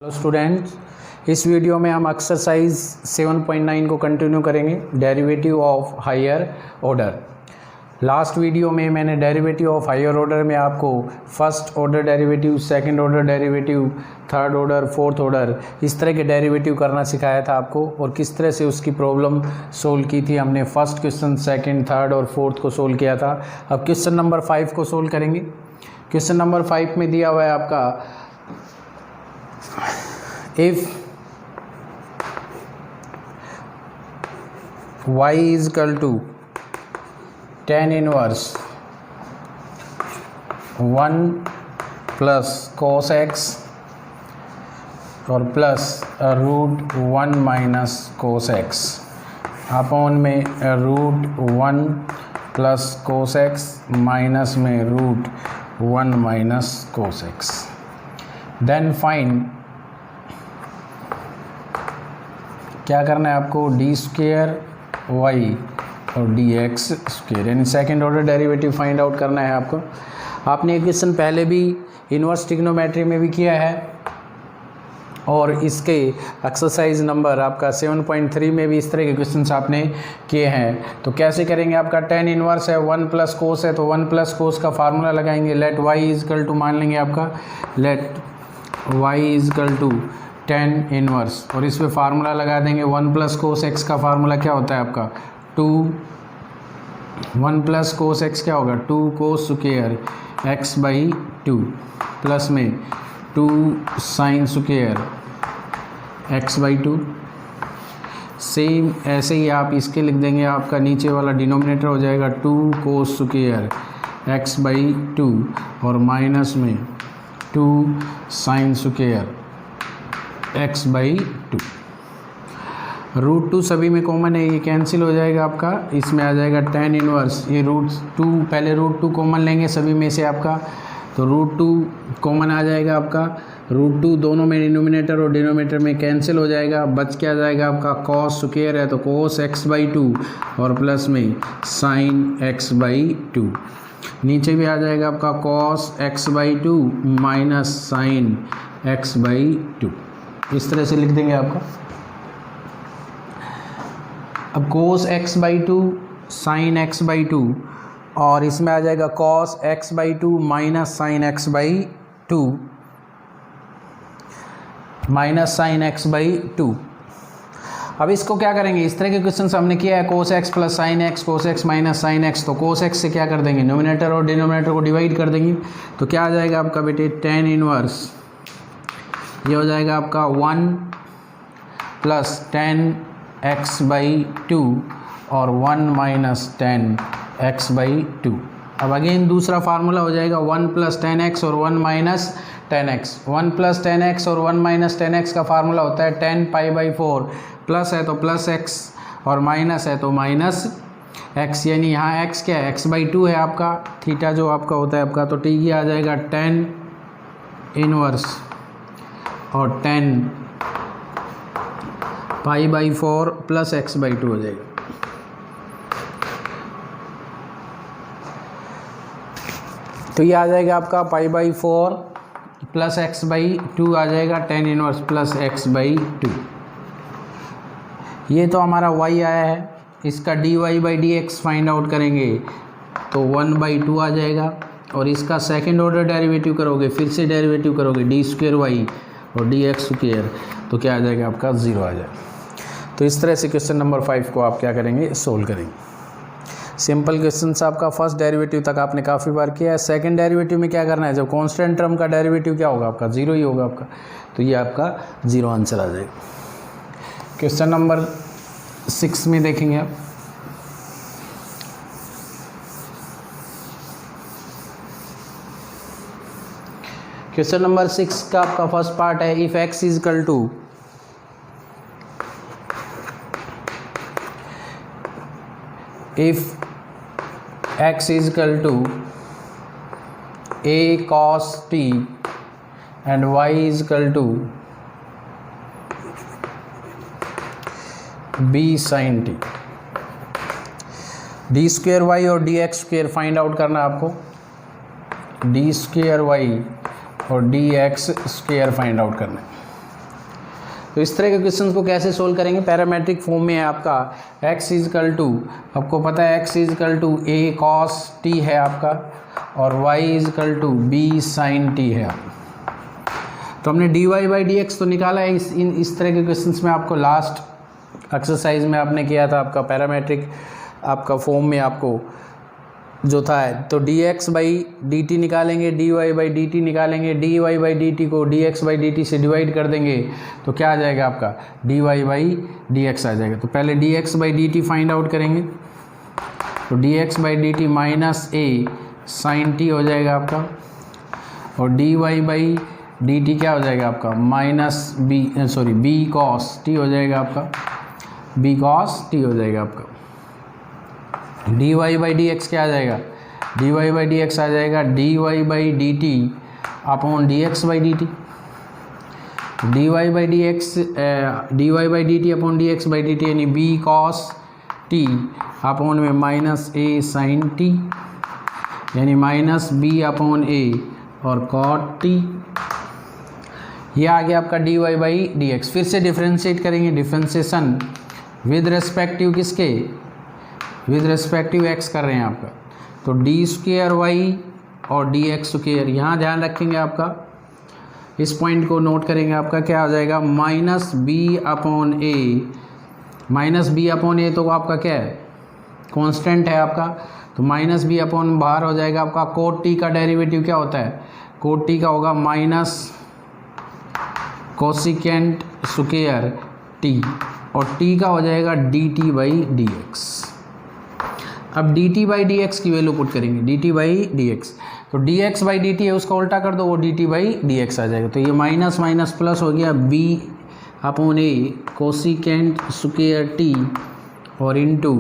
Hello students, इस video में हम एक्सरसाइज 7.9 को कंटिन्यू करेंगे, derivative of higher order. Last video में मैंने डेरिवेटिव ऑफ हायर ऑर्डर में आपको first order derivative, second order derivative, third order, fourth order, इस तरह के डेरिवेटिव करना सिखाया था आपको और किस तरह से उसकी प्रॉब्लम सोल्व की थी। हमने फर्स्ट क्वेश्चन, सेकंड, थर्ड और फोर्थ को सोल्व किया था। अब क्वेश्चन नंबर 5 को सोल्व करेंगे। क्वेश्चन नंबर 5 में दिया हुआ है आपका if y is equal to tan inverse 1 plus cos x और plus root 1 minus cos X upon में root 1 plus cos X minus में root 1 minus cos X. Then find, क्या करना है आपको, डी स्क्वेयर वाई और डी एक्स स्क्वेयर, यानी second order derivative find out करना है आपको। आपने एक क्वेश्चन पहले भी इन्वर्स ट्रिग्नोमेट्री में भी किया है और इसके एक्सरसाइज नंबर आपका 7.3 में भी इस तरह के क्वेश्चंस आपने किए हैं। तो कैसे करेंगे, आपका टेन इनवर्स है, 1 प्लस कोस है, तो 1 प्लस कोस का फार्मूला लगाएंगे। Let Y is equal to, मान लेंगे आपका let Y is equal to tan inverse और इस पे फार्मूला लगा देंगे। 1 प्लस कोस एक्स का फार्मूला क्या होता है आपका 2, 1 प्लस कोस एक्स क्या होगा 2 cos square X by 2 plus में 2 sine square X by 2। Same ऐसे ही आप इसके लिख देंगे, आपका नीचे वाला डिनोमिनेटर हो जाएगा 2 कोस स्क्वायर एक्स बाई 2 और माइनस में 2 sine square X by 2। Root 2 सभी में कॉमन है, ये कैंसिल हो जाएगा आपका, इसमें आ जाएगा टेन इनवर्स। ये रूट 2, पहले रूट 2 कॉमन लेंगे सभी में से आपका, तो रूट 2 कॉमन आ जाएगा आपका। रूट 2 दोनों में डिनोमिनेटर और डिनोमिनेटर में कैंसिल हो जाएगा, बच क्या जाएगा आपका कॉस स्क्वायर है तो कोस एक्स बाई 2 और प्लस में साइन एक्स बाई 2। नीचे भी आ जाएगा आपका cos x by 2 minus sine x by 2। इस तरह से लिख देंगे आपका। अब cos x by 2 sine x by 2 और इसमें आ जाएगा cos x by 2 minus sine x by 2 minus sine x by 2। अब इसको क्या करेंगे, इस तरह के क्वेश्चन हमने किया है, cos x plus sine x, कोस एक्स माइनस साइन एक्स, तो कोस एक्स से क्या कर देंगे, नोमिनेटर और डिनोमिनेटर को डिवाइड कर देंगे। तो क्या आ जाएगा आपका बेटे टेन इनवर्स, ये हो जाएगा आपका 1 प्लस 10 एक्स बाई 2 और 1 माइनस 10 एक्स बाई 2। अब अगेन दूसरा फार्मूला हो जाएगा 1 प्लस 10x और 1 माइनस 10x। 1 प्लस 10x और 1 माइनस 10x का फार्मूला होता है 10 पाई बाई 4, प्लस है तो प्लस x और माइनस है तो माइनस x, यानी यहाँ x क्या है, x बाई 2 है आपका, थीटा जो आपका होता है आपका, तो ठीक ही आ जाएगा 10 इनवर्स और 10 पाई बाई 4 प्लस एक्स बाई 2 हो जाएगा। तो ये आ जाएगा आपका पाई बाई 4 प्लस एक्स बाई 2 आ जाएगा 10 इनवर्स प्लस एक्स बाई 2। ये तो हमारा y आया है, इसका dy by D X find out करेंगे तो 1 बाई 2 आ जाएगा और इसका सेकेंड ऑर्डर डेरिवेटिव करोगे, फिर से डेरिवेटिव करोगे डी स्क्वेयर वाई और डी एक्स स्क्वेयर, तो क्या आ जाएगा आपका 0 आ जाएगा। तो इस तरह से क्वेश्चन नंबर 5 को आप क्या करेंगे, सोल्व करेंगे। सिंपल क्वेश्चन से आपका फर्स्ट डेरिवेटिव तक आपने काफ़ी बार किया है। सेकंड डेरिवेटिव में क्या करना है, जब कांस्टेंट टर्म का डेरिवेटिव क्या होगा आपका 0 ही होगा आपका, तो ये आपका 0 आंसर आ जाएगा। क्वेश्चन नंबर 6 में देखेंगे आप, क्वेश्चन नंबर 6 का आपका फर्स्ट पार्ट है, if x is equal to a cos t and y is equal to b sin t, D square Y और D x square find out करना आपको। डी स्क्वेयर वाई और D x square find out करना है। तो इस तरह के क्वेश्चन को कैसे सोल्व करेंगे, पैरामेट्रिक फॉर्म में है आपका x इजकल टू, आपको पता है x is equal to a cos t है आपका, और y is equal to b sin t है। तो हमने dy बाई dx तो निकाला है इस तरह के क्वेश्चंस में। आपको लास्ट एक्सरसाइज में आपने किया था आपका पैरामेट्रिक आपका फॉर्म में आपको जो था, तो dx बाई dt निकालेंगे, dy बाई dt निकालेंगे, dy बाई dt को dx बाई dt से डिवाइड कर देंगे तो क्या आ जाएगा आपका dy बाई dx आ जाएगा। तो पहले dx by dt find out करेंगे, तो dx by dt minus a sin t हो जाएगा आपका, और dy बाई dt क्या हो जाएगा आपका माइनस b cos t हो जाएगा आपका, b cos t हो जाएगा आपका। dy बाई dx क्या आ जाएगा, dy बाई dx आ जाएगा dy by dt upon dx by dt, dy by dt upon dx by dt यानी b cos t अपॉन में माइनस a sin t यानी माइनस b अपॉन a और cot t। यह आ गया आपका dy by dx। फिर से differentiate करेंगे, डिफ्रेंशिएशन विद रेस्पेक्टिव किसके, विद रेस्पेक्टिव x कर रहे हैं आपका, तो डी स्क्वेयर वाई और डी एक्स स्क्वेयर, यहाँ ध्यान रखेंगे आपका, इस पॉइंट को नोट करेंगे, आपका क्या हो जाएगा माइनस बी अपॉन ए, माइनस बी अपॉन ए तो आपका क्या है कांस्टेंट है आपका, तो माइनस बी अपॉन बाहर हो जाएगा आपका, कोट टी का डेरिवेटिव क्या होता है, कोट टी का होगा माइनस कोसिकेंट स्क्वेयर टी, और टी का हो जाएगा D T by D X. अब dt बाई डी एक्स की वैल्यू पुट करेंगे, dt बाई डी एक्स, तो dx बाई dt है उसका उल्टा कर दो, वो dt बाई डी एक्स आ जाएगा। तो ये माइनस माइनस प्लस हो गया b upon A cosecant square t और into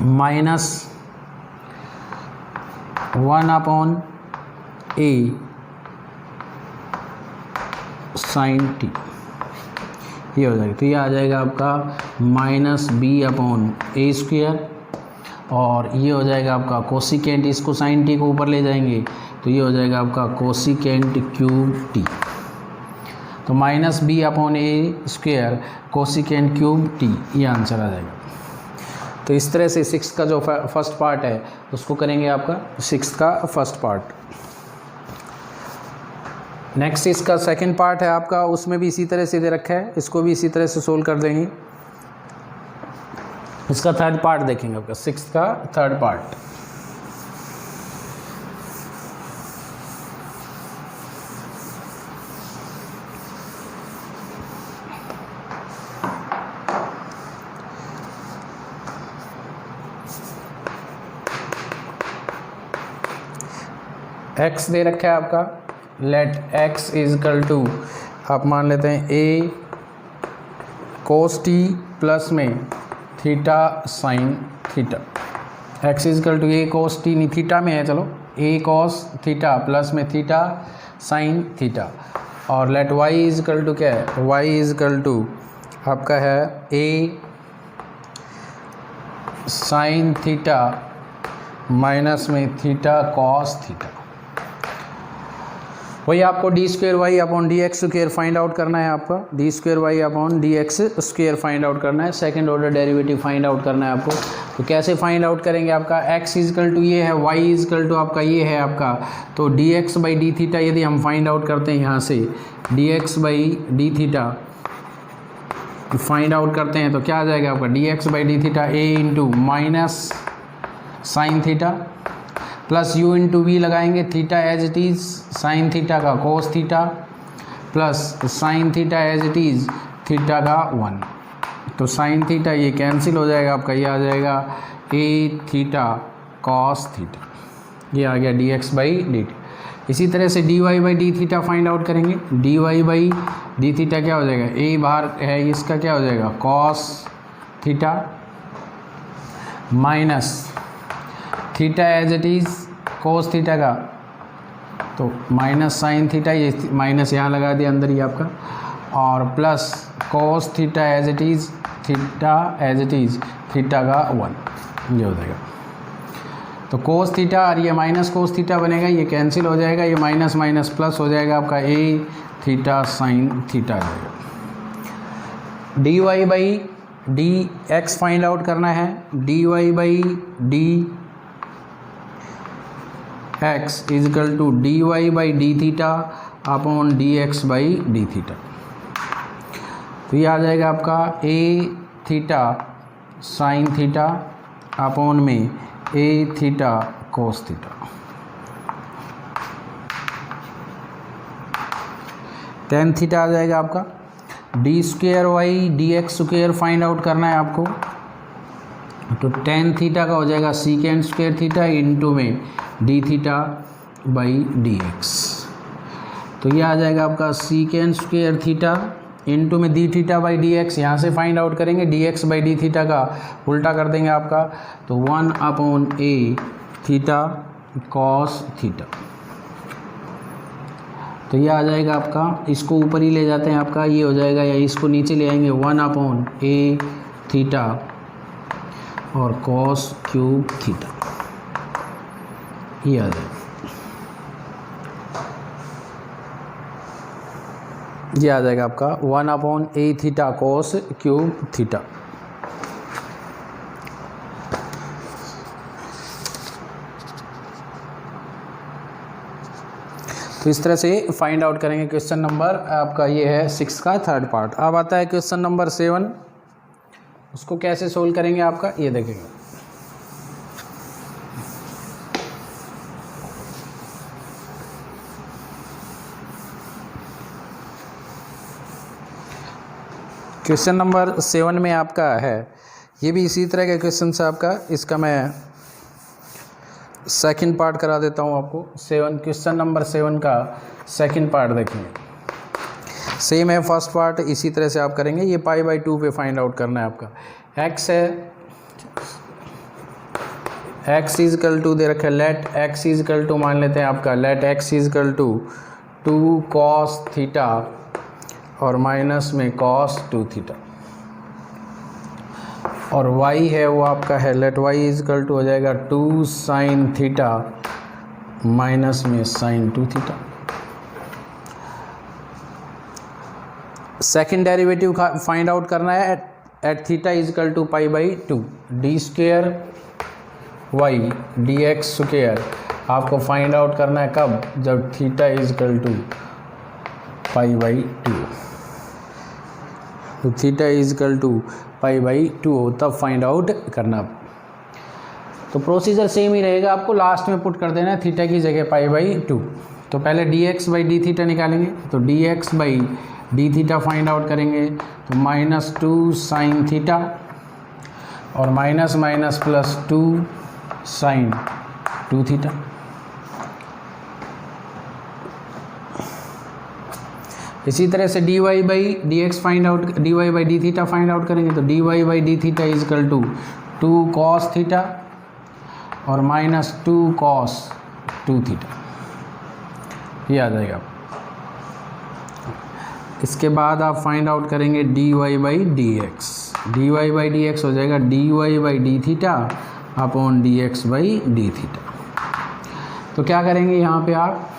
minus 1 upon a sine t, ये हो जाएगा। तो ये आ जाएगा आपका minus B upon A square, और ये हो जाएगा आपका कोसिकेंट, इसको साइन टी को ऊपर ले जाएंगे तो ये हो जाएगा आपका कोसिकेंट क्यूब टी, तो minus B upon A square cosecant cube T, ये आंसर आ जाएगा। तो इस तरह से सिक्स का जो फर्स्ट पार्ट है उसको करेंगे आपका सिक्स का फर्स्ट पार्ट। नेक्स्ट इसका सेकंड पार्ट है आपका, उसमें भी इसी तरह से दे रखा है, इसको भी इसी तरह से सोल्व कर देंगे। इसका थर्ड पार्ट देखेंगे आपका सिक्स का थर्ड पार्ट। x दे रखा है आपका, लेट x इजकल टू आप मान लेते हैं a कोस टी प्लस में theta sine theta, x is equal to a cos T नहीं थीटा में है, चलो a कोस थीटा प्लस में थीटा साइन थीटा, और लेट y इजकल टू क्या है, y इजकल टू आपका है a साइन थीटा माइनस में थीटा कॉस थीटा। वही आपको D square Y upon D x square find out करना है, आपका D square Y upon D x square find out करना है, second order derivative find out करना है आपको। तो कैसे फाइंड आउट करेंगे, आपका x इजकल टू ये है, y इजकल टू आपका ये है आपका, तो D x by D theta यदि हम फाइंड आउट करते हैं यहाँ से D x by D theta find out करते हैं तो क्या आ जाएगा आपका D x by D theta a into minus sine theta plus u into V लगाएंगे, theta as it is sine theta का cos theta plus sine theta as it is theta का 1, तो साइन थीटा ये cancel हो जाएगा आपका, ये आ जाएगा a थीटा कॉस थीटा, ये आ गया D x by D T. इसी तरह से D Y by D theta find out करेंगे, D Y by D theta क्या हो जाएगा, a बाहर है इसका क्या हो जाएगा cos theta minus theta as it is cos theta का, तो माइनस साइन थीटा, ये माइनस यहाँ लगा दिया अंदर ही आपका, और plus cos theta as it is theta as it is theta का 1, ये हो जाएगा। तो कोस थीटा और ये माइनस कोस थीटा बनेगा, ये कैंसिल हो जाएगा, ये माइनस माइनस प्लस हो जाएगा आपका a थीटा साइन थीटा आ जाएगा। D Y by D X find out करना है, D Y by D x is equal to D Y by D theta upon D x by D theta. तो ये आ जाएगा आपका A theta sine theta upon में A theta cos theta. Tan theta आ जाएगा आपका। D square Y D x square find out करना है आपको, तो टेन थीटा का हो जाएगा सीकेंड स्क्वेयर थीटा इंटू में D theta by D X. तो ये आ जाएगा आपका सीकेंड स्क्वेयर थीटा इंटू में D theta by D x. यहाँ से फाइंड आउट करेंगे D x by D theta का उल्टा कर देंगे आपका, तो 1 अपॉन ए थीटा कॉस थीटा। तो ये आ जाएगा आपका, इसको ऊपर ही ले जाते हैं आपका, ये हो जाएगा, या इसको नीचे ले आएंगे 1 अपॉन ए थीटा और कॉस क्यूब थीटा। ये आ जाएगा, ये आ जाएगा आपका 1 अपॉन ए थीटा कॉस क्यूब थीटा। तो इस तरह से फाइंड आउट करेंगे। क्वेश्चन नंबर आपका ये है 6 का थर्ड पार्ट। अब आता है क्वेश्चन नंबर 7, उसको कैसे सोल्व करेंगे आपका ये देखेंगे। क्वेश्चन नंबर 7 में आपका है, ये भी इसी तरह के क्वेश्चन से आपका, इसका मैं सेकंड पार्ट करा देता हूँ आपको। 7 क्वेश्चन नंबर 7 का सेकंड पार्ट देखेंगे। सेम है फर्स्ट पार्ट, इसी तरह से आप करेंगे। ये पाई बाई 2 पे फाइंड आउट करना है आपका। एक्स है, एक्स इजकल टू दे रखे, लेट एक्स इजकल टू मान लेते हैं आपका, let X is equal to 2 cos theta और माइनस में कॉस 2 थीटा, और y है वो आपका है, लेट y इजकल टू हो जाएगा 2 साइन थीटा माइनस में sine 2 theta. Second derivative find out करना है at theta is equal to pi by 2, D square Y D x square आपको फाइंड आउट करना है कब, जब theta is equal to pi by 2, तो theta is equal to pi by 2 हो तब फाइंड आउट करना। तो प्रोसीजर सेम ही रहेगा, आपको लास्ट में पुट कर देना है थीटा की जगह पाई बाई 2। तो पहले D x by D theta निकालेंगे, तो D x by D theta find out करेंगे, तो माइनस 2 साइन थीटा और minus minus plus 2 sine 2 theta. इसी तरह से D Y by D X find out, D Y by D theta find out करेंगे, तो D Y by D theta is equal to 2 cos theta और minus 2 cos 2 theta. ये आ जाएगा। इसके बाद आप फाइंड आउट करेंगे D Y by D x, D Y by D X हो जाएगा D Y by D theta upon D x by D theta. तो क्या करेंगे यहाँ पे आप,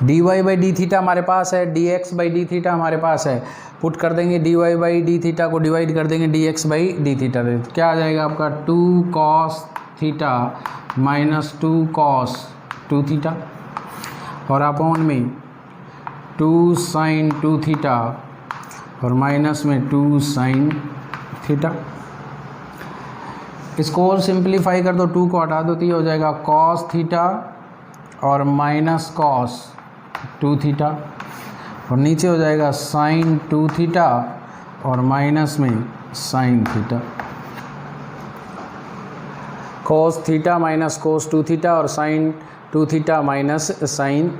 D Y by D theta हमारे पास है, D x by D theta हमारे पास है, पुट कर देंगे D Y by D theta को डिवाइड कर देंगे D x by D theta से। क्या आ जाएगा आपका 2 cos theta minus 2 cos 2 theta और अपॉन में 2 साइन 2 थीटा और माइनस में 2 साइन थीटा। इसको और सिंप्लीफाई कर दो, 2 को हटा दो तो ये हो जाएगा कॉस थीटा और माइनस कॉस 2 थीटा और नीचे हो जाएगा साइन 2 थीटा और माइनस में sine theta. Cos theta minus cos 2 theta और sine 2 theta minus sine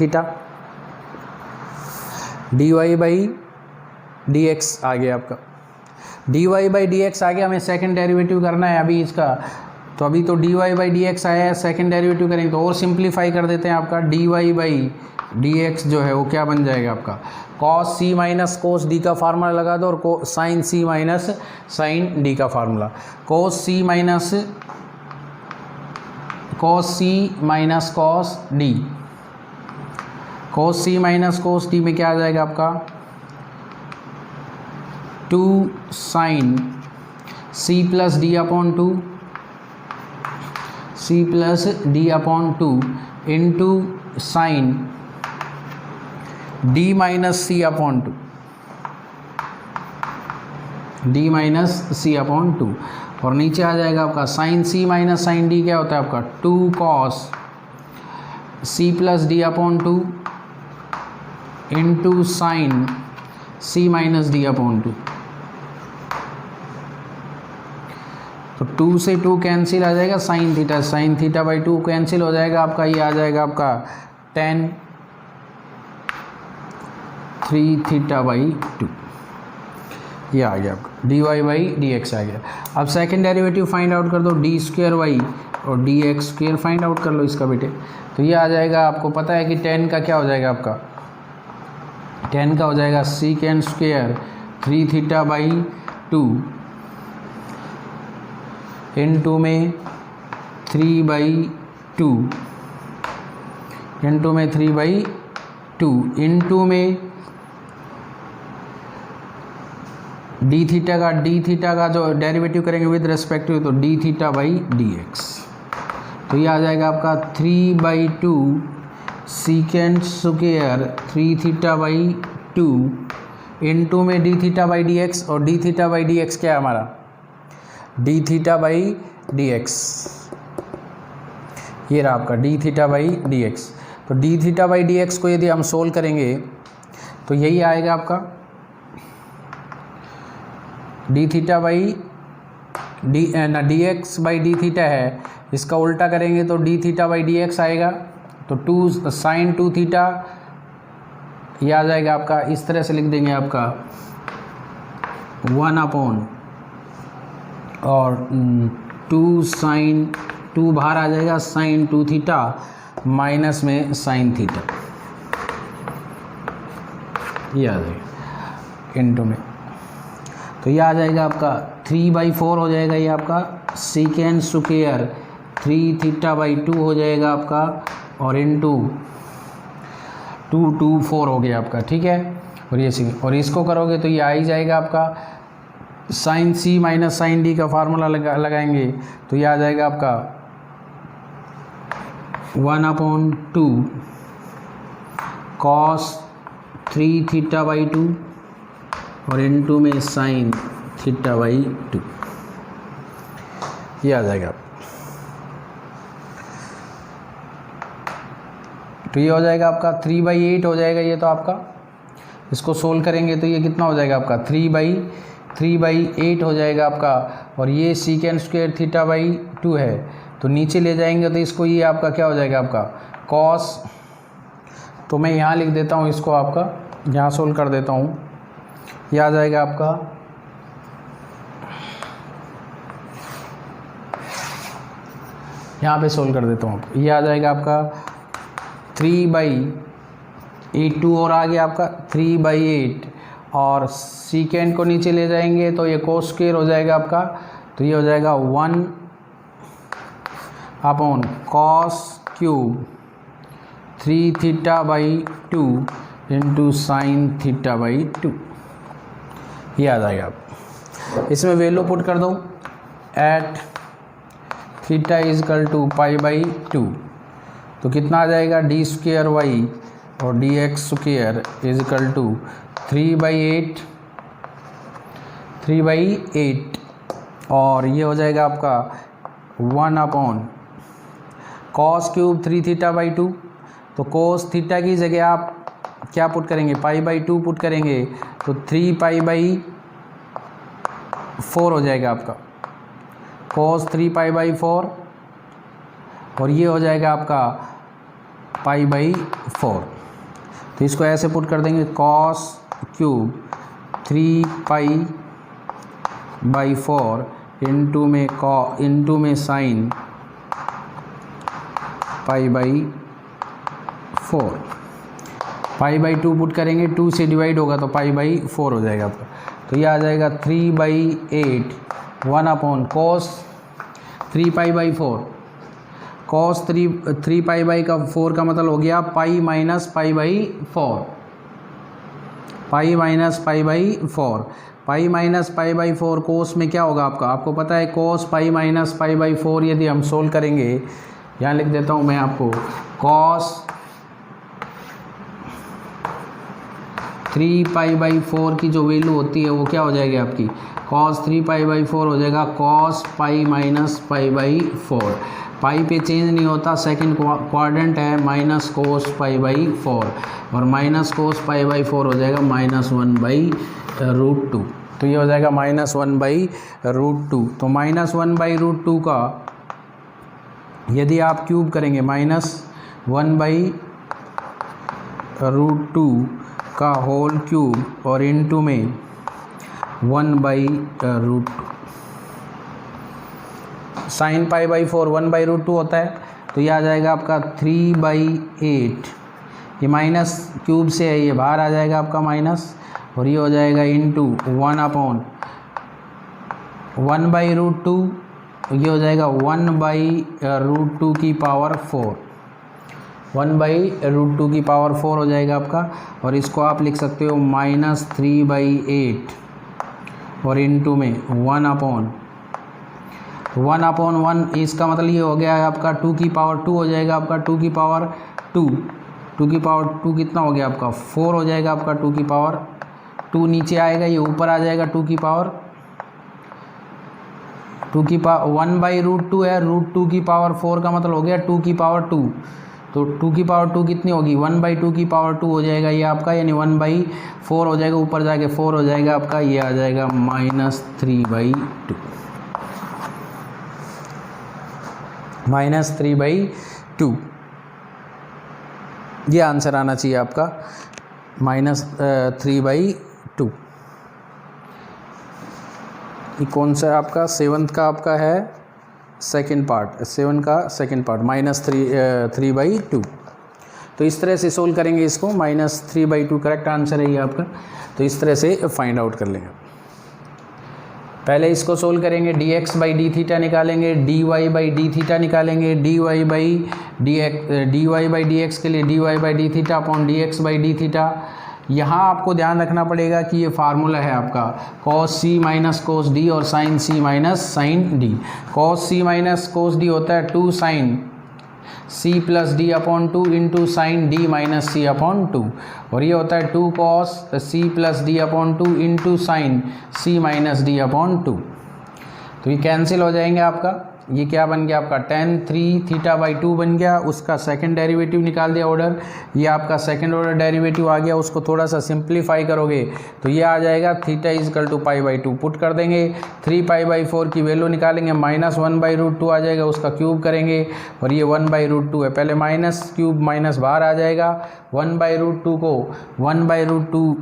theta. D Y by D X आ गया आपका, D Y by D X आ गया। हमें सेकंड डेरिवेटिव करना है अभी इसका, तो अभी तो D Y by D X आया है, सेकंड डेरिवेटिव करेंगे तो और सिंप्लीफाई कर देते हैं। आपका D Y by D X जो है वो क्या बन जाएगा आपका, cos C minus cos D का फार्मूला लगा दो और sine C minus sine D का formula, cos C minus cos D, cos C minus cos D में क्या आ जाएगा आपका 2 sine C plus D upon 2 C plus D upon 2 into sine D minus C upon 2 D minus C upon 2 और नीचे आ जाएगा आपका sine C minus sine D क्या होता है आपका 2 cos C plus D upon 2 into sine C minus D upon 2। तो 2 से 2 कैंसिल आ जाएगा, साइन थीटा बाई 2 कैंसिल हो जाएगा आपका, ये आ जाएगा आपका tan 3 थीटा बाई 2, ये आ गया आपका dy बाई डी एक्स आ गया। अब सेकंड डेरिवेटिव फाइंड आउट कर दो, डी स्क्वेयर वाई और D x square find out कर लो इसका बेटे। तो ये आ जाएगा, आपको पता है कि tan का क्या हो जाएगा आपका, tan का हो जाएगा secant square 3 theta by 2 into में 3 बाई 2 इंटू में 3 बाई 2 इंटू में डी थीटा का जो डेरिवेटिव करेंगे with respective to D theta by D X. तो ये आ जाएगा आपका 3 by 2 secant square 3 theta by 2 into में D theta by D x, और D theta by D X क्या है हमारा D theta by D x, ये रहा आपका D theta by D X. तो D theta by D X को यदि हम सोल्व करेंगे तो यही आएगा आपका D theta by D x by D theta है, इसका उल्टा करेंगे तो D theta by D X आएगा। तो 2 साइन 2 थीटा ये आ जाएगा आपका, इस तरह से लिख देंगे आपका 1 अपॉन और 2 साइन 2 बाहर आ जाएगा साइन 2 थीटा माइनस में साइन थीटा, ये आ जाएगा इंटू में। तो ये आ जाएगा आपका 3 बाई 4 हो जाएगा, ये आपका सीकेंड स्क्वेयर 3 थीटा बाई 2 हो जाएगा आपका, और इंटू 2 2 4 हो गया आपका, ठीक है। और ये और इसको करोगे तो ये आ ही जाएगा आपका sine C minus sine D का फार्मूला लगाएंगे तो ये आ जाएगा आपका 1 अपॉन 2 कॉस 3 थीटा बाई 2 और इनटू में साइन थीटा बाई 2, ये आ जाएगा। तो ये हो जाएगा आपका 3 बाई 8 हो जाएगा ये, तो आपका इसको सोल्व करेंगे तो ये कितना हो जाएगा आपका 3 बाई 8 हो जाएगा आपका, और ये सीकेंड स्क्वायर थीटा बाई 2 है तो नीचे ले जाएंगे तो इसको ये आपका क्या हो जाएगा आपका कॉस, तो मैं यहाँ लिख देता हूँ इसको, आपका यहाँ सोल्व कर देता हूँ, ये आ जाएगा आपका यहाँ पे सोल्व कर देता हूँ, ये आ जाएगा आपका 3 बाई 8 2 और आ गया आपका 3 बाई 8 और सीकेंड को नीचे ले जाएंगे तो ये कोस स्क्वायर हो जाएगा आपका, तो ये हो जाएगा 1 upon cos cube 3 theta by 2 into sine theta by 2, ये आ जाएगा। आप इसमें वैल्यू पुट कर दो, at theta is equal to pi by 2, तो कितना आ जाएगा डी स्क्वेयर वाई और D x square is equal to 3 by 8 और ये हो जाएगा आपका 1 upon cos cube 3 theta by 2, तो कोस थीटा की जगह आप क्या पुट करेंगे पाई बाई 2 पुट करेंगे तो 3 पाई बाई 4 हो जाएगा आपका, कोस 3 पाई बाई 4 और ये हो जाएगा आपका पाई बाई 4। तो इसको ऐसे पुट कर देंगे cos cube 3 pi by 4 into में sine pi by 4, pi by 2 put करेंगे 2 से डिवाइड होगा तो पाई बाई 4 हो जाएगा आपका। तो ये आ जाएगा 3 by 8 1 upon cos 3 pi by 4 cos 3 pi by का 4 का मतलब हो गया pi minus pi by 4, pi minus pi by 4, pi minus pi by 4 कोस में क्या होगा आपका, आपको पता है कोस पाई माइनस पाई बाई 4 यदि हम सोल्व करेंगे, यहाँ लिख देता हूँ मैं आपको, कॉस 3 पाई बाई 4 की जो वैल्यू होती है वो क्या हो जाएगी आपकी, कॉस 3 पाई बाई 4 हो जाएगा cos pi minus pi by 4, पाई पे चेंज नहीं होता, सेकंड क्वाड्रेंट है, माइनस कोस पाई बाई 4 और माइनस कोस पाई बाई 4 हो जाएगा -1/√2। तो ये हो जाएगा -1/√2। तो -1/√2 का यदि आप क्यूब करेंगे -1/√2 का होल क्यूब और इनटू में 1/√2, साइन पाई बाई 4 1/√2 होता है, तो ये आ जाएगा आपका 3/8, ये माइनस क्यूब से है, ये बाहर आ जाएगा आपका माइनस, और ये हो जाएगा इनटू 1/√2, ये हो जाएगा 1/√2 की पावर 4, 1/√2 की पावर 4 हो जाएगा आपका, और इसको आप लिख सकते हो -3/8 और इनटू में 1/1, इसका मतलब ये हो गया है आपका 2 की पावर 2 हो जाएगा आपका, 2 की पावर 2 कितना हो गया आपका 4 हो जाएगा आपका, 2 की पावर 2 नीचे आएगा, ये ऊपर आ जाएगा 2 की पावर 1/√2 है, √2 की पावर 4 का मतलब हो गया 2 की पावर 2, तो 2 की पावर 2 कितनी होगी 1/2 की पावर 2 हो जाएगा ये आपका, यानी 1/4 हो जाएगा, ऊपर जाके 4 हो जाएगा आपका, ये आ जाएगा -3/2, ये आंसर आना चाहिए आपका -3/2। ये कौन सा आपका 7th का आपका है सेकंड पार्ट, 7 का सेकंड पार्ट -3/2। तो इस तरह से सोल्व करेंगे इसको, -3/2 करेक्ट आंसर है ये आपका। तो इस तरह से फाइंड आउट कर लेंगे। पहले इसको सोल्व करेंगे, dx बाई डी थीटा निकालेंगे, dy बाई डी थीटा निकालेंगे, dy बाई डी एक्स के लिए dy by D theta upon dx by D theta. यहाँ आपको ध्यान रखना पड़ेगा कि ये फार्मूला है आपका cos c minus cos D और sin c minus sine D. cos c minus cos D होता है 2 sin c plus D upon 2 into sine D minus C upon 2, और ये होता है 2 cos c plus D upon 2 into sine c minus D upon 2। तो ये cancel हो जाएंगे आपका, ये क्या बन गया आपका tan 3 थीटा बाई 2 बन गया, उसका सेकंड डेरिवेटिव निकाल दिया ऑर्डर, ये आपका सेकंड ऑर्डर डेरिवेटिव आ गया। उसको थोड़ा सा सिंप्लीफाई करोगे तो ये आ जाएगा theta is equal to pi by 2, put कर देंगे, 3 पाई बाई 4 की वैल्यू निकालेंगे, -1/√2 आ जाएगा, उसका क्यूब करेंगे और ये 1/√2 है, पहले माइनस क्यूब माइनस बाहर आ जाएगा, 1/√2 को 1/√2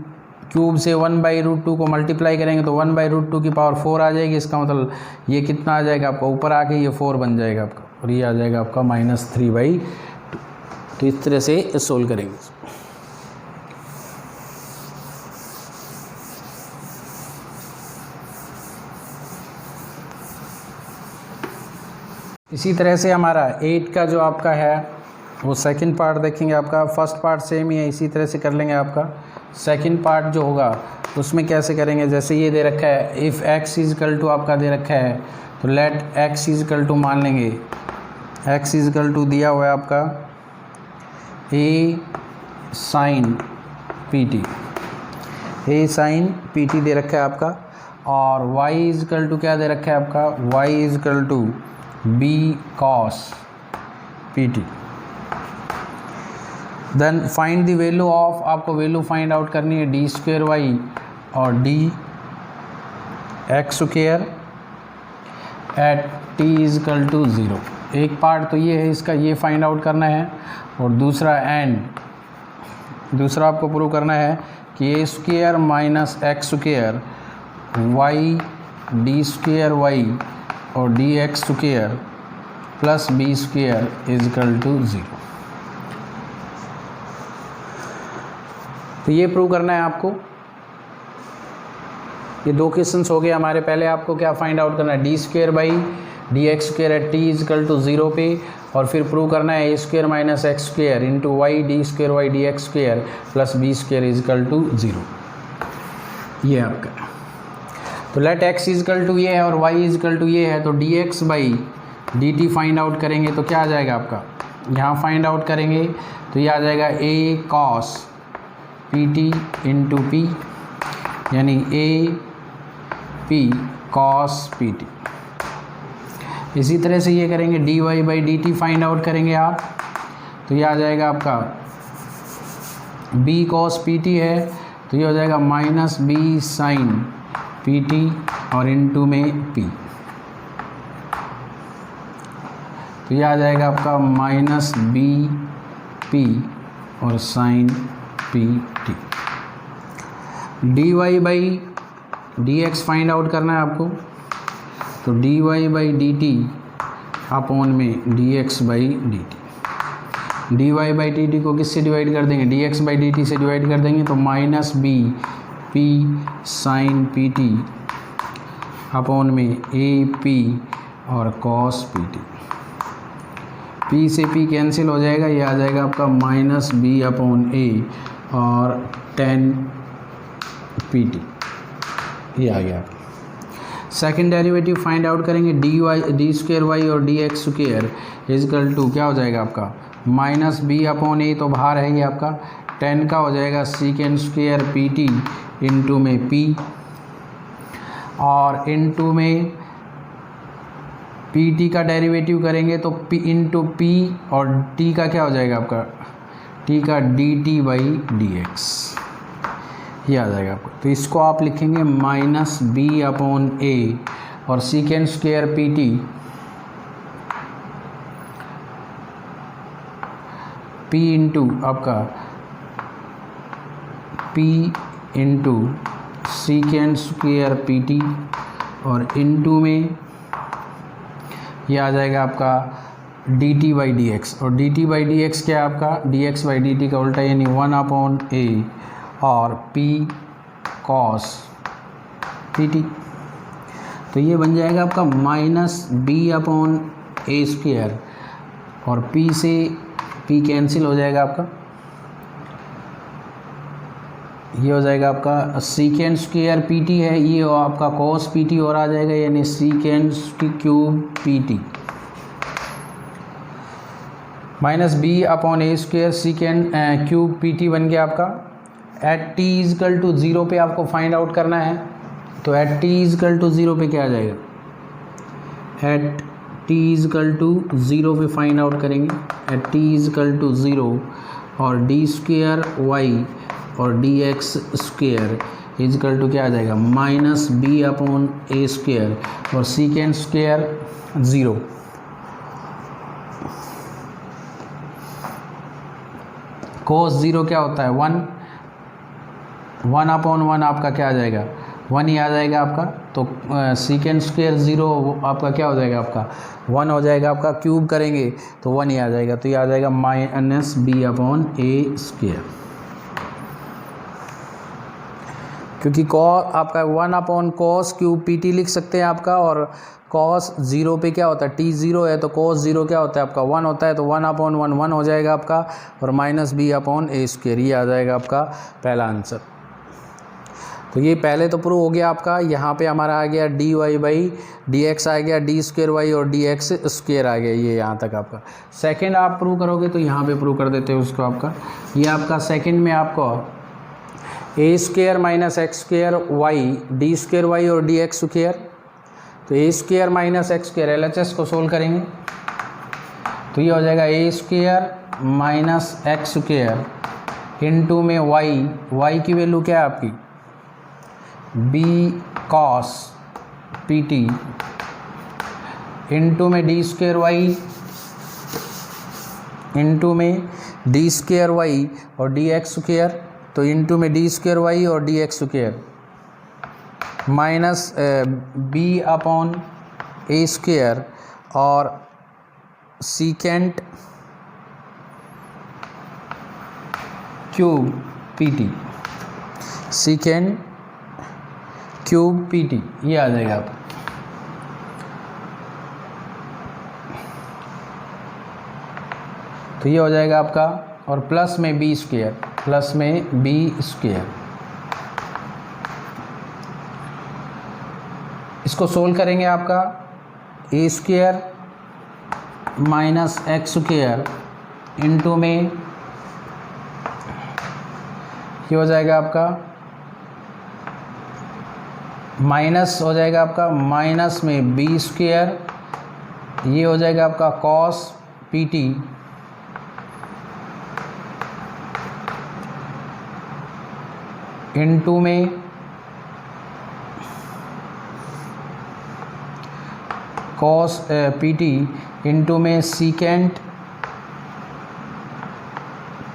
क्यूब से 1/√2 को मल्टीप्लाई करेंगे तो 1/√2 की पावर 4 आ जाएगी। इसका मतलब ये कितना आ जाएगा आपका, ऊपर आके ये 4 बन जाएगा आपका, और ये आ जाएगा आपका -3/2। तो इस तरह से सोल्व करेंगे। इसी तरह से हमारा 8 का जो आपका है वो सेकंड पार्ट देखेंगे आपका, फर्स्ट पार्ट सेम ही है, इसी तरह से कर लेंगे आपका। सेकंड पार्ट जो होगा उसमें कैसे करेंगे, जैसे ये दे रखा है if x is equal to आपका दे रखा है, तो let x is equal to मान लेंगे, x इज इक्वल टू दिया हुआ है आपका a साइन pt दे रखा है आपका, और y इज इक्वल टू क्या दे रखा है आपका, y is equal to b cos pt। Then find the value of, आपको वैल्यू फाइंड आउट करनी है d² और dx² at t is equal to 0। एक पार्ट तो ये है इसका, ये फाइंड आउट करना है, और दूसरा आपको प्रूव करना है कि a² minus x² y d² और dx² plus b² is equal to 0। तो ये प्रूव करना है आपको। ये दो क्वेश्चंस हो गए हमारे। पहले आपको क्या फाइंड आउट करना है, d² by dx² at t is equal to 0 पे, और फिर प्रूव करना है A square minus x square into Y D square Y D x square plus B square is equal to 0। ये आपका, तो लेट एक्स इजकल टू ये है और वाई इजकल टू ये है, तो D x by D T find out करेंगे तो क्या आ जाएगा आपका, यहाँ फाइंड आउट करेंगे तो ये आ जाएगा A cos P T into P, यानी A P cos P T. इसी तरह से ये करेंगे D Y by D T find out करेंगे आप, तो ये आ जाएगा आपका बी कॉस पी टी है, तो ये हो जाएगा minus B sine P T और इनटू में पी, तो ये आ जाएगा आपका माइनस बी पी और sine P T. D Y by D X find out करना है आपको, तो D Y by D T upon में D x by D T. D Y by D T को किससे डिवाइड कर देंगे, D x by D T से डिवाइड कर देंगे, तो minus B P sine P T upon में ए पी और कॉस पी टी। पी से पी कैंसिल हो जाएगा, ये आ जाएगा आपका माइनस बी अपॉन ए और 10 पी टी, ये आ गया। सेकेंड डेरिवेटिव फाइंड आउट करेंगे D Y D square Y और D x square is equal to क्या हो जाएगा आपका माइनस बी अपॉन ए, तो बाहर है ये आपका 10 का हो जाएगा secant square P T into में पी और इंटू में पी टी का डेरिवेटिव करेंगे तो पी इंटू पी और टी का क्या हो जाएगा आपका टी का D T by D x, ये आ जाएगा आपको। तो इसको आप लिखेंगे माइनस बी अपॉन ए और secant square P T P into आपका P into secant square P T और इंटू में ये आ जाएगा आपका D T by D x, और D T by D X क्या है आपका D x by D T का उल्टा, यानी 1 अपॉन ए और पी कॉस पी टी। तो ये बन जाएगा आपका minus B upon A square और पी से पी कैंसिल हो जाएगा आपका, ये हो जाएगा आपका सीकेंड स्क्वेयर पी टी है, ये आपका कॉस पी टी और आ जाएगा, यानी secant cube P T minus B upon A square secant cube P T बन गया आपका। एट टी इजकल टू 0 पे आपको फाइंड आउट करना है, तो एट टी इजकल टू 0 पे क्या आ जाएगा, एट टी इजकल टू 0 पे फाइंड आउट करेंगे, एट टी इजकल टू 0 और डी स्क्वेयर वाई और D x square is equal to क्या आ जाएगा minus B upon A square और सीकेंड स्क्वेयर 0। कोस 0 क्या होता है 1 अपॉन 1 आपका क्या आ जाएगा 1 ही आ जाएगा आपका, तो सीकेंड स्क्वेयर 0 आपका क्या हो जाएगा आपका 1 हो जाएगा आपका, क्यूब करेंगे तो 1 ही आ जाएगा, तो ये आ जाएगा minus B upon A square, क्योंकि आपका 1 upon cos cube P T लिख सकते हैं आपका, और कॉस 0 पे क्या होता है टी 0 है तो कॉस 0 क्या होता है आपका 1 होता है, तो 1 अपॉन 1 1 हो जाएगा आपका और minus B upon A square, ये आ जाएगा आपका पहला आंसर। तो ये पहले तो प्रूव हो गया आपका, यहाँ पे हमारा आ गया D Y by D X आ गया, डी स्क्वेयर वाई और डी एक्स स्क्वेयर आ गया, ये यहाँ तक आपका। सेकेंड आप प्रूव करोगे तो यहाँ पे प्रूव कर देते हो उसको आपका, ये आपका सेकेंड में आपको A square minus x square Y D square Y और डी एक्स स्क्वेयर, तो A square minus x square L H S को सोल्व करेंगे तो ये हो जाएगा A square minus x square into में वाई की वैल्यू क्या है आपकी B cos P T into में डी स्क्वेयर वाई इंटू में डी स्क्वेयर वाई और डी एक्स स्क्वेयर, तो इंटू में डी स्क्वेयर वाई और D x square minus B upon A square और secant cube P T, secant cube P T, ये आ जाएगा आप। तो ये हो जाएगा आपका, और प्लस में बी स्क्वायर, प्लस में बी स्क्वायर। इसको सोल्व करेंगे आपका, A square minus x square into में ये हो जाएगा आपका, माइनस हो जाएगा आपका, माइनस में बी स्क्वायर, ये हो जाएगा आपका कॉस पी टी इंटू में कॉस पी टी इंटू में सीकेंट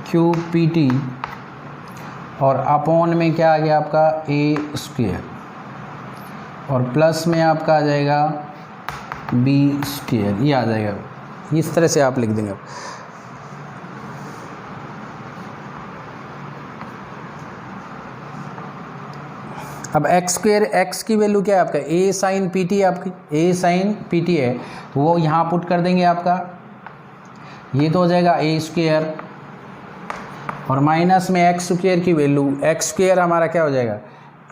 क्यूब पी टी, और अपॉन में क्या आ गया आपका ए स्क्वायर, और प्लस में आपका आ जाएगा बी स्क्वायर, ये आ जाएगा। इस तरह से आप लिख देंगे। अब एक्स स्क्वायर, एक्स की वैल्यू क्या है आपका, ए साइन पी टी, आपकी ए साइन पी टी है, तो वो यहाँ पुट कर देंगे आपका, ये तो हो जाएगा ए स्क्वायर, और माइनस में एक्स स्क्वायर की वैल्यू, एक्स स्क्वायर हमारा क्या हो जाएगा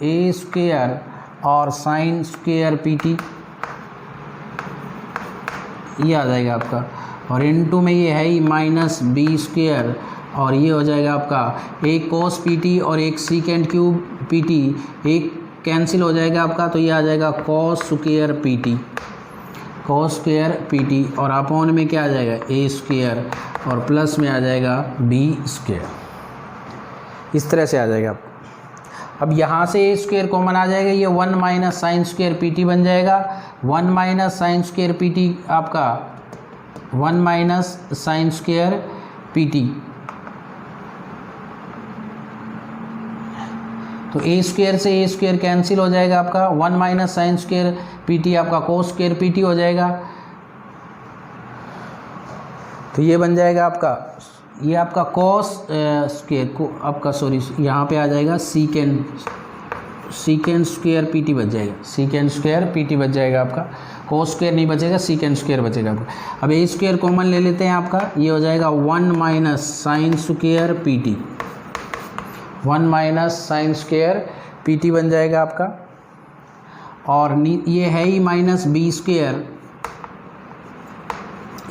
ए स्क्वायर और साइन स्क्वायर पी टी, ये आ जाएगा आपका, और इनटू में ये है ही माइनस बी स्क्वायर, और ये हो जाएगा आपका एक कोस पी टी और एक सीकेंट क्यूब पी टी, एक कैंसिल हो जाएगा आपका, तो ये आ जाएगा cos square P T, cos square P T, और अपॉन में क्या आ जाएगा ए स्क्वायर, और प्लस में आ जाएगा बी स्क्वायर। इस तरह से आ जाएगा आपको। अब यहाँ से ए स्क्वायर कॉमन आ जाएगा, ये 1 minus sine square P T बन जाएगा, 1 minus sine square P T आपका 1 minus sine square P T, तो ए स्क्वायर से ए स्क्वायर कैंसिल हो जाएगा आपका, 1 minus sine square P T आपका कोस स्क्वायर पी टी हो जाएगा, तो ये बन जाएगा आपका, ये आपका कॉस स्क्वायर को आपका, सॉरी यहाँ पे आ जाएगा सीकेंड स्क्वायर पी टी बच जाएगा, सीकेंड स्क्वायर पी टी बच जाएगा आपका, कोस स्क्वायर नहीं बचेगा, सीकेंड स्क्वायर बचेगा आपका। अब ए स्क्वायर कॉमन ले लेते हैं आपका, ये हो जाएगा 1 minus sine square P T, 1 minus sine square P T बन जाएगा आपका, और ये है ही minus B square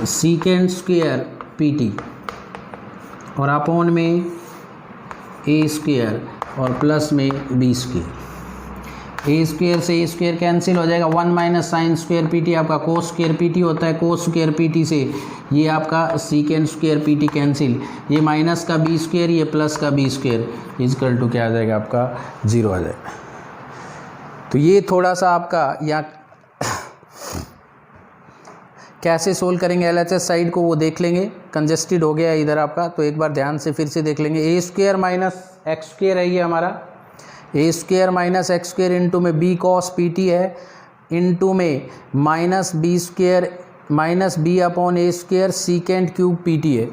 secant square P T, और अपॉन में ए स्क्वायर और प्लस में बी स्क्वायर। ए स्क्वायर से ए स्क्वायर कैंसिल हो जाएगा, 1 minus sine square P T आपका कोस स्क्वायर पी टी होता है, कोस स्क्वायर पी टी से ये आपका secant square P T cancel, ये माइनस का बी स्क्वायर, ये प्लस का बी स्क्वायर, इजकल टू क्या आ जाएगा आपका 0 आ जाएगा। तो ये थोड़ा सा आपका यहाँ कैसे सोल्व करेंगे एलएचएस साइड को वो देख लेंगे, कंजेस्टेड हो गया है इधर आपका, तो एक बार ध्यान से फिर से देख लेंगे। A square minus x square है ये हमारा, A square minus x square into में बी कॉस पी टी है, इंटू में minus B square minus B upon A square secant cube P T है।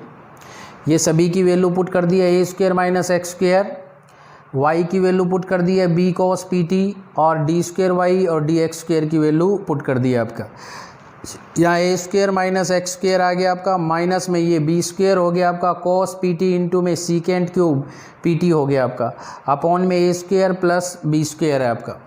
ये सभी की वैल्यू पुट कर दी है, A square minus x square, Y की वैल्यू पुट कर दी है बी कॉस पी टी, और डी स्क्वायर वाई और डी एक्स स्क्वायर की वैल्यू पुट कर दी है आपका। यहाँ ए स्क्वायर माइनस एक्स स्क्वायर आ गया आपका, माइनस में ये बी स्क्वायर हो गया आपका कॉस पी टी इंटू में सीकेंड क्यूब पी टी हो गया आपका, अपॉन में A square plus B square है आपका।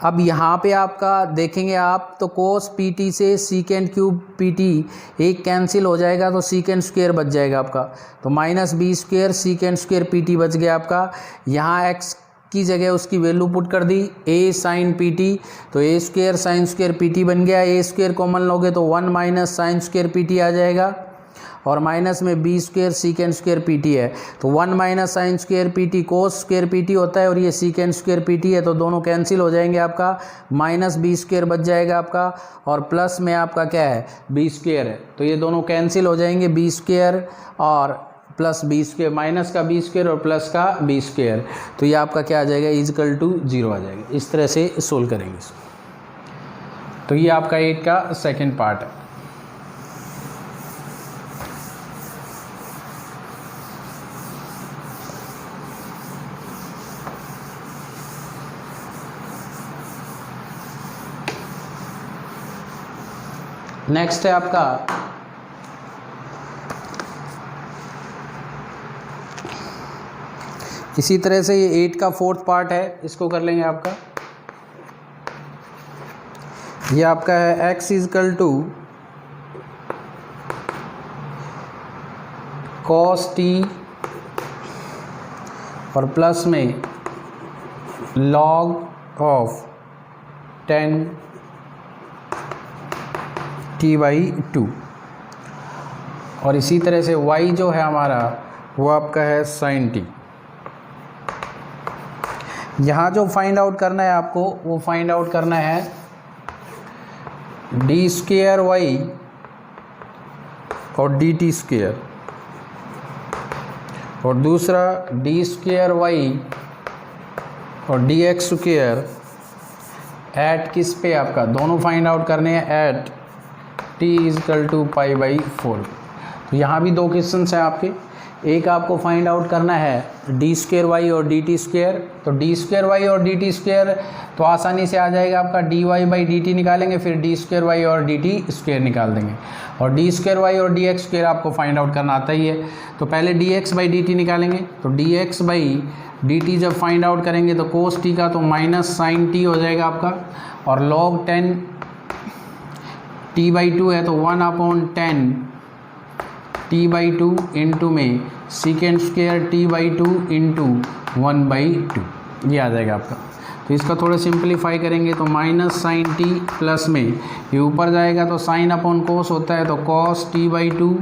अब यहाँ पे आपका देखेंगे आप तो कोस पी टी से सीकेंड क्यूब पी टी एक कैंसिल हो जाएगा, तो सीकेंड स्क्वायर बच जाएगा आपका, तो minus B square secant square P T बच गया आपका। यहाँ एक्स की जगह उसकी वैल्यू पुट कर दी ए साइन पी टी, तो A square sine square P T बन गया, ए स्क्वायर कॉमन लोगे तो 1 minus sine square P T आ जाएगा, और माइनस में B square secant square P T है, तो 1 minus sine square P T cos square P T होता है, और ये सीकेंड स्क्वायर पी टी है, तो दोनों कैंसिल हो जाएंगे आपका, माइनस बी स्क्वायर बच जाएगा आपका, और प्लस में आपका क्या है बी स्क्वायर है, तो ये दोनों कैंसिल हो जाएंगे, बी स्क्वायर और प्लस बी स्क्वायर, माइनस का बी स्क्वायर और प्लस का बी स्क्वायर, तो ये आपका क्या आ जाएगा इजकल टू 0 आ जाएगा। इस तरह से सोल्व करेंगे इसको। तो ये आपका 8 का सेकंड पार्ट है। नेक्स्ट है आपका इसी तरह से ये 8 का 4th पार्ट है, इसको कर लेंगे आपका। ये आपका है x is equal to cos t और प्लस में log ऑफ 10t/2 और इसी तरह से y जो है हमारा वो आपका है sin t। यहाँ जो फाइंड आउट करना है आपको, वो फाइंड आउट करना है डी स्क्वेयर वाई और डी टी स्क्वेयर, और दूसरा डी स्क्वेयर वाई और डी एक्स स्क्वेयर एट किस पे आपका, दोनों फाइंड आउट करने हैं एट टी इजकल टू π/4। तो यहाँ भी दो क्वेश्चन हैं आपके। एक आपको फाइंड आउट करना है डी स्क्वेयर वाई और डी टी स्क्वेयर। तो डी स्क्वेयर वाई और डी टी स्क्वेयर तो आसानी से आ जाएगा आपका, D Y by D T निकालेंगे, फिर डी स्क्वेयर वाई और डी टी स्क्वेयर निकाल देंगे, और डी स्क्वेयर वाई और डी एक्स स्क्वेयर आपको फाइंड आउट करना आता ही है। तो पहले D x by D T निकालेंगे। तो D x by D T जब फाइंड आउट करेंगे तो कोस टी का तो माइनस साइन टी हो जाएगा आपका, और लॉग 10 t/2 है तो 1/10 t/2 इंटू में सीकेंड स्क्वेयर t/2 इंटू 1/2, ये आ जाएगा आपका। तो इसका थोड़ा सिंप्लीफाई करेंगे तो माइनस साइन टी प्लस में ये ऊपर जाएगा तो साइन अपॉन कोस होता है तो कॉस t/2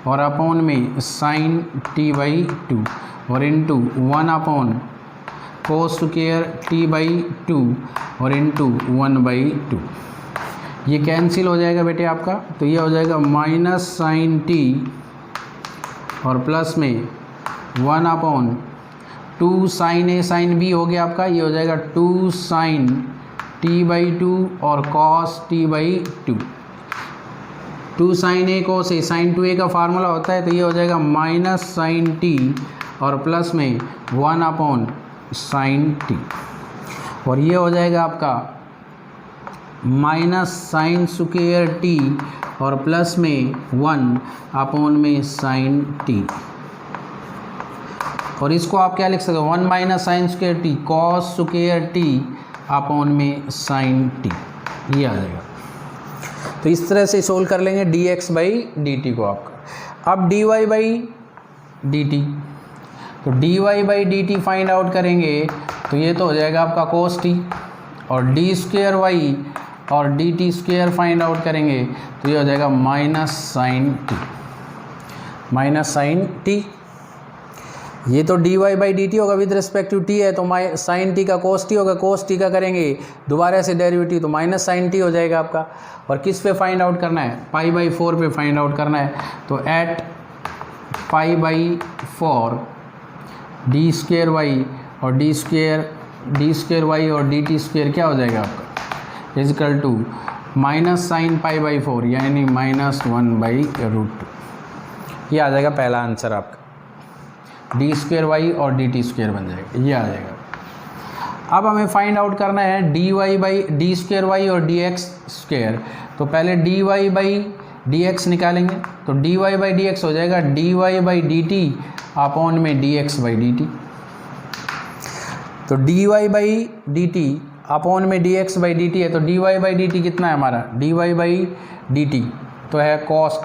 और अपॉन में साइन t/2 और इंटू 1/कोस स्क्वेयर t/2 और इंटू 1/2। ये कैंसिल हो जाएगा बेटे आपका, तो ये हो जाएगा माइनस साइन टी और प्लस में 1/2 साइन ए साइन बी हो गया आपका, ये हो जाएगा 2 साइन t/2 और कॉस t/2। 2 साइन ए कोस ए साइन 2a का फार्मूला होता है, तो ये हो जाएगा माइनस साइन टी और प्लस में 1/साइन टी, और ये हो जाएगा आपका माइनस साइन स्क्वेयर टी और प्लस में 1/में साइन टी, और इसको आप क्या लिख सकते हो, 1 minus sine square T cos square T में साइन टी, ये आ जाएगा। तो इस तरह से सोल्व कर लेंगे D x by D T को आपका। अब D Y by D T, तो D Y by D T find out करेंगे तो ये तो हो जाएगा आपका कोस टी, और डी स्क्वेयर वाई और D T square find out करेंगे तो ये हो जाएगा minus sine T, minus sine T. ये तो D Y by D T होगा विद रिस्पेक्ट टू टी है, तो साइन टी का कोस टी होगा, कोस टी का करेंगे दोबारा से डेरिवेटिव तो माइनस साइन टी हो जाएगा आपका। और किस पे फाइंड आउट करना है, π/4 पे फाइंड आउट करना है, तो एट π/4 डी स्क्वेयर वाई और डी स्क्वेयर वाई और डी टी स्क्वेयर क्या हो जाएगा आपका, इजकल टू माइनस साइन π/4 यानी -1/√2। ये आ जाएगा पहला आंसर आपका, डी स्क्वेयर वाई और डी टी स्क्वेयर बन जाएगा, ये आ जाएगा। अब हमें फाइंड आउट करना है D Y by D square Y और डी एक्स स्क्वेयर। तो पहले D Y by D X निकालेंगे, तो D Y by D X हो जाएगा D Y by D T upon में D x by D T. तो D Y by D T upon में D x by D T है, तो D Y by D T कितना है हमारा, D Y by D T तो है कॉस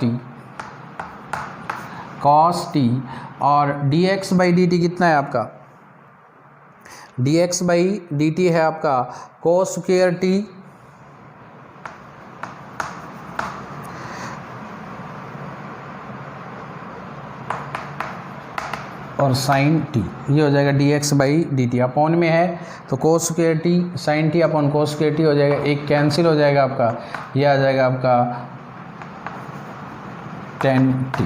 टी, और D x by D T कितना है आपका, D x by D T है आपका कोस स्क्वेयर टी और साइन टी, ये हो जाएगा D x by D T. Upon में है तो cos square T sine T upon cos square T हो जाएगा, एक कैंसिल हो जाएगा आपका, ये आ जाएगा आपका 10t।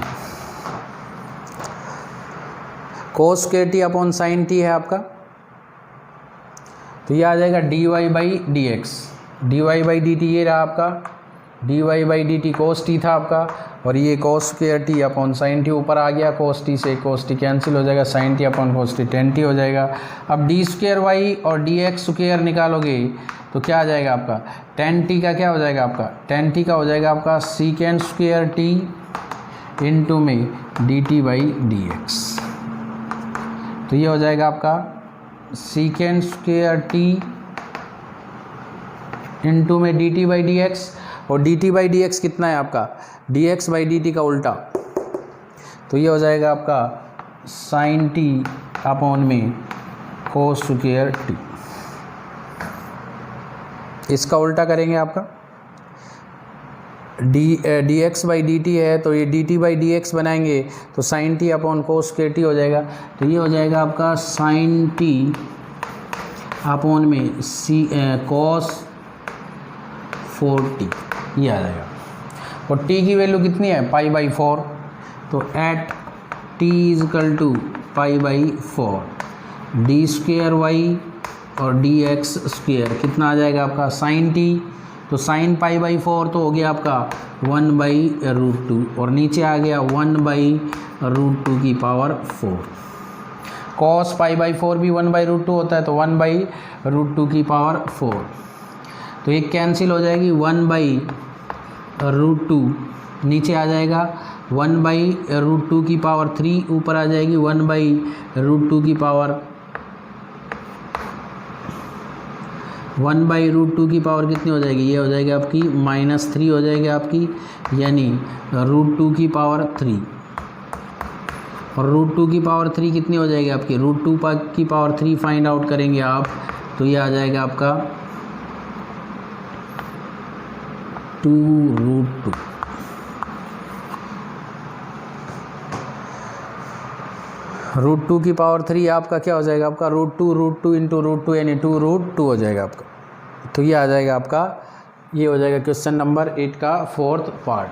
Cos square t upon sine t है आपका, तो ये आ जाएगा D Y by D x, D Y by D t ये रहा आपका, D Y by D t cos t था आपका, और ये cos square t upon sine t ऊपर आ गया, कोस टी से कोस टी कैंसिल हो जाएगा, sine T upon cos t 10t हो जाएगा। अब डी स्क्वेयर वाई और डी एक्स स्क्वेयर निकालोगे तो क्या आ जाएगा आपका, 10t का क्या हो जाएगा आपका, 10t का हो जाएगा आपका सीकेंड स्क्वेयर टी इंटू में D T by D X, तो ये हो जाएगा आपका सीकेंड स्क्वायर टी इंटू में D T by D x, और D T by D X कितना है आपका D x by D T का उल्टा, तो ये हो जाएगा आपका साइन टी अपॉन में कोस स्क्वायर टी। इसका उल्टा करेंगे आपका D x by D T है, तो ये d T by D x बनाएंगे तो sine T upon cos square t हो जाएगा। तो ये हो जाएगा आपका साइन टी अपॉन में सी कोस 4t, ये आ जाएगा। और t की वैल्यू कितनी है पाई बाई 4, तो at t is equal to pi by 4 d square Y और डी एक्स स्क्वेयर कितना आ जाएगा आपका साइन टी, तो साइन पाई बाई 4 तो हो गया आपका 1 बाई रूट 2, और नीचे आ गया 1 बाई रूट 2 की पावर 4। कॉस पाई बाई 4 भी 1 बाई रूट 2 होता है, तो 1 बाई रूट 2 की पावर 4, तो एक कैंसिल हो जाएगी 1 बाई रूट 2, नीचे आ जाएगा 1 बाई रूट 2 की पावर 3, ऊपर आ जाएगी 1 बाई रूट 2 की पावर 1 बाई रूट 2 की पावर कितनी हो जाएगी, ये हो जाएगी आपकी -3 हो जाएगी आपकी, यानी रूट 2 की पावर 3, और रूट 2 की पावर 3 कितनी हो जाएगी आपकी रूट 2 की पावर 3 फाइंड आउट करेंगे आप, तो ये आ जाएगा आपका 2 रूट 2। रूट 2 की पावर 3 आपका क्या हो जाएगा आपका रूट टू इंटू रूट 2 यानी 2 रूट 2 हो जाएगा आपका। तो ये आ जाएगा आपका, ये हो जाएगा क्वेश्चन नंबर 8 का फोर्थ पार्ट।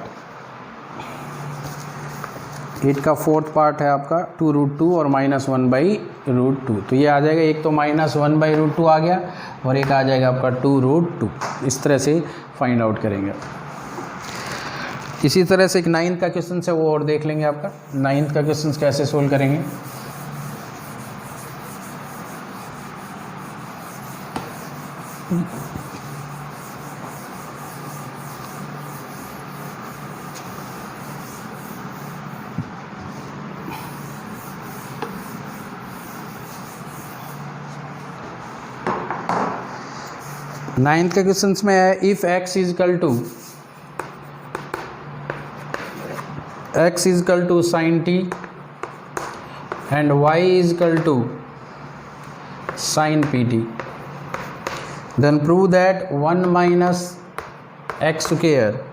8 का फोर्थ पार्ट है आपका 2 रूट 2 और -1 बाई रूट 2। तो ये आ जाएगा, एक तो -1 बाई रूट 2 आ गया और एक आ जाएगा आपका 2 रूट 2। इस तरह से फाइंड आउट करेंगे। इसी तरह से एक 9th का क्वेश्चन है वो और देख लेंगे आपका 9th का क्वेश्चन कैसे सोल्व करेंगे। नाइन्थ के क्वेश्चन में है if x is equal to sine t and y is equal to sine P t, then prove that 1 minus x square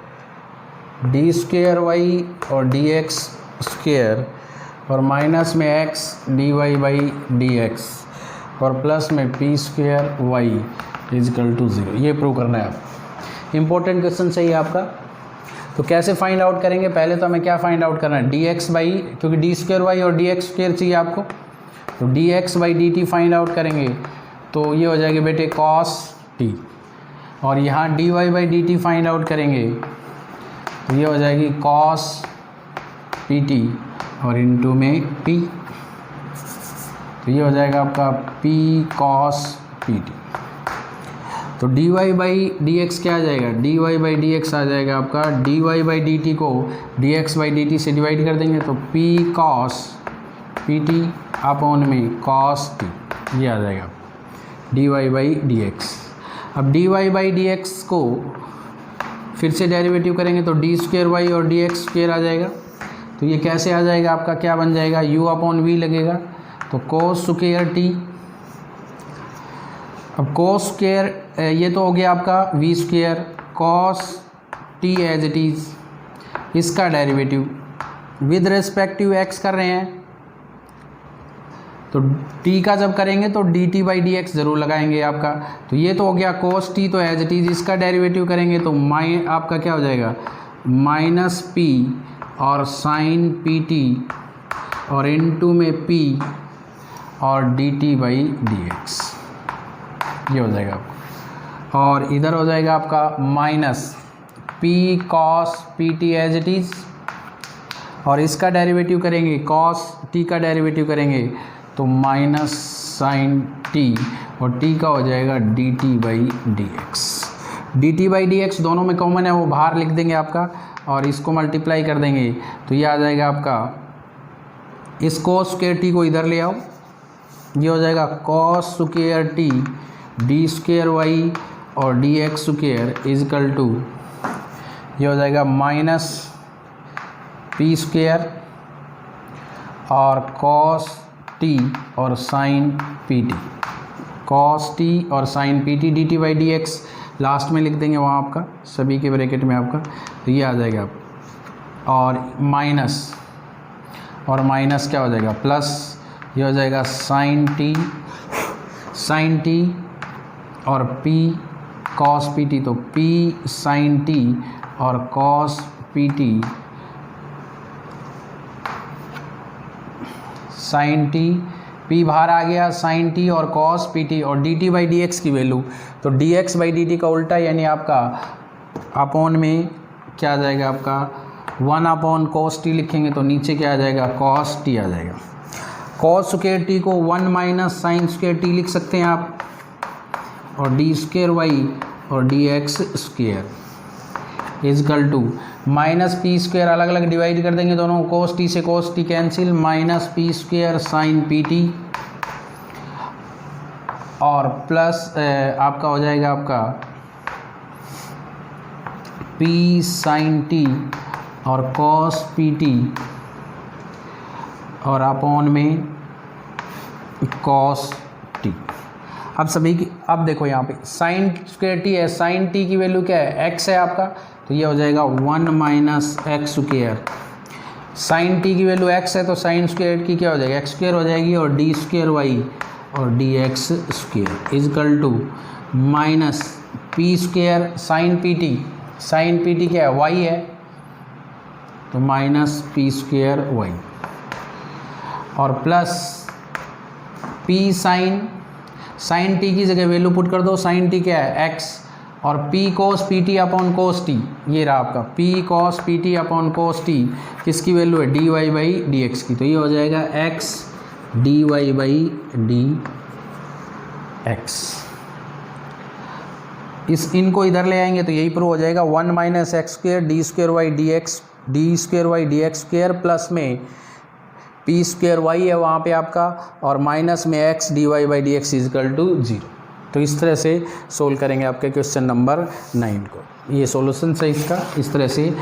d square Y और डी एक्स स्क्वेयर और minus में x d Y by D x और plus में p square y is equal to 0। ये prove करना है आप। Important question चाहिए आपका। तो कैसे फाइंड आउट करेंगे, पहले तो हमें क्या फाइंड आउट करना है डी एक्स बाई, क्योंकि डी स्क्वेयर वाई और डी एक्स स्क्वेयर चाहिए आपको, तो D x by D T find out करेंगे तो ये हो जाएगी बेटे कॉस टी, और यहाँ D Y by D T find out करेंगे तो ये हो जाएगी कॉस पी टी और इनटू में पी, तो ये हो जाएगा आपका पी कॉस पी टी। तो D Y by D X क्या आ जाएगा, D Y by D X आ जाएगा आपका, D Y by D T को D x by D T से डिवाइड कर देंगे तो P cos P T upon में कॉस टी, ये आ जाएगा D Y by D X. अब D Y by D X को फिर से डेरिवेटिव करेंगे तो डी स्क्वेयर वाई और डी एक्स स्क्वेयर आ जाएगा, तो ये कैसे आ जाएगा आपका, क्या बन जाएगा यू अपॉन वी लगेगा, तो कोस स्क्वेयर टी। अब कोस स्क्वेयर ये तो हो गया आपका v square cos t as it is, इसका डेरिवेटिव विद रेस्पेक्टिव एक्स कर रहे हैं, तो टी का जब करेंगे तो d T by D x ज़रूर लगाएंगे आपका। तो ये तो हो गया कोस टी, तो एज इट इज़ इसका डेरिवेटिव करेंगे तो आपका क्या हो जाएगा माइनस पी और साइन पी टी और इनटू में पी और D T by D x, ये हो जाएगा आपका। और इधर हो जाएगा आपका minus p cos P t as it is, और इसका डेरिवेटिव करेंगे कॉस टी का डेरिवेटिव करेंगे तो माइनस साइन टी और टी का हो जाएगा D T by D x. D T by D x दोनों में कॉमन है, वो बाहर लिख देंगे आपका और इसको मल्टीप्लाई कर देंगे तो ये आ जाएगा आपका, इस कोस स्क्वायर टी को इधर ले आओ ये हो जाएगा cos square T D square Y और D x square is equal to, ये हो जाएगा माइनस पी स्क्वायर और कॉस टी और sine P T, cos T और sine P T D T by D X last में लिख देंगे वहाँ आपका सभी के ब्रैकेट में आपका, तो ये आ जाएगा आप, और माइनस क्या हो जाएगा प्लस, ये हो जाएगा साइन टी और पी कॉस पी टी, तो पी साइन टी और cos P t, sine t p बाहर आ गया, साइन टी और कॉस पी टी, और D T by D x की वैल्यू, तो D x by D T का उल्टा यानी आपका अपॉन में क्या आ जाएगा आपका 1 अपॉन कॉस टी लिखेंगे तो नीचे क्या आ जाएगा कॉस टी आ जाएगा। कॉस स्क्वायर टी को 1 माइनस साइन स्क्वायर टी लिख सकते हैं आप, और डी स्क्वायर वाई और D x square is equal to minus P square, अलग अलग डिवाइड कर देंगे दोनों, कोस टी से cos T cancel, minus P square sine P T और प्लस आपका हो जाएगा आपका पी साइन टी और कॉस पी टी और अपॉन में कॉस टी। अब सभी की, अब देखो यहाँ पे साइन स्क्वायर टी है, साइन टी की वैल्यू क्या है एक्स है आपका, तो ये हो जाएगा 1 minus x square, sine T की वैल्यू एक्स है तो साइन स्क्वायर की क्या हो जाएगी एक्स स्क्वायर हो जाएगी, और डी स्क्वायर वाई और D x square is equal to minus P square sine P t क्या है वाई है, तो माइनस पी स्क्वायर वाई और प्लस पी साइन टी की जगह वैल्यू पुट कर दो, साइन टी क्या है एक्स, और p cos P T upon cos t, ये रहा आपका P cos P T upon cos t, किसकी वैल्यू है D Y by D x की, तो ये हो जाएगा x D Y by D x. इनको इधर ले आएंगे तो यही प्रूव हो जाएगा 1 minus x square d square y D x, d square y D x square plus में पी स्क्वायर वाई है वहाँ पे आपका, और माइनस में x D Y by D x is equal to 0। तो इस तरह से सोल्व करेंगे आपके क्वेश्चन नंबर 9 को। ये सॉल्यूशन है इसका, इस तरह से